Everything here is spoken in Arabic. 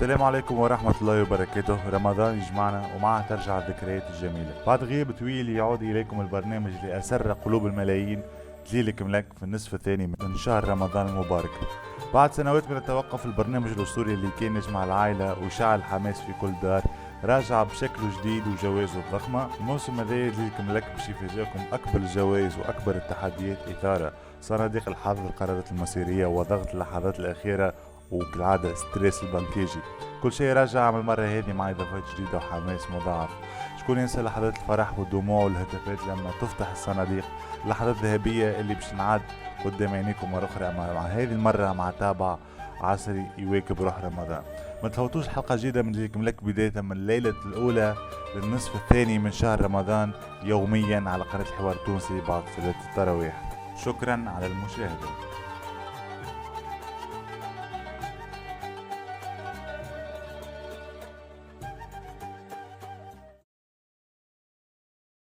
السلام عليكم ورحمة الله وبركاته. رمضان يجمعنا ومعه ترجع الذكريات الجميلة. بعد غياب طويل يعود إليكم البرنامج اللي أسر قلوب الملايين دليلك ملك في النصف الثاني من شهر رمضان المبارك. بعد سنوات من التوقف، البرنامج الأسطوري اللي كان يجمع العائلة ويشعل الحماس في كل دار راجع بشكل جديد وجوائزه الضخمة. الموسم هذا دليلكم لك باش يفاجئكم أكبر الجوائز وأكبر التحديات إثارة، صناديق الحظ، القرارات المصيرية وضغط اللحظات الأخيرة، وكالعادة ستريس البنكيجي. كل شيء راجع من المرة هذه مع إضافات جديدة وحماس مضاعف. شكون ينسى لحظات الفرح والدموع والهتافات لما تفتح الصناديق، اللحظات الذهبية اللي باش نعاد قدام عينيكم مرة أخرى، مع هذه المرة مع تابع عصري يواكب روح رمضان. ما تفوتوش حلقة جديدة من جيكم لك بداية من الليلة الأولى للنصف الثاني من شهر رمضان يوميا على قناة الحوار التونسي بعد صلاة التراويح. شكرا على المشاهدة.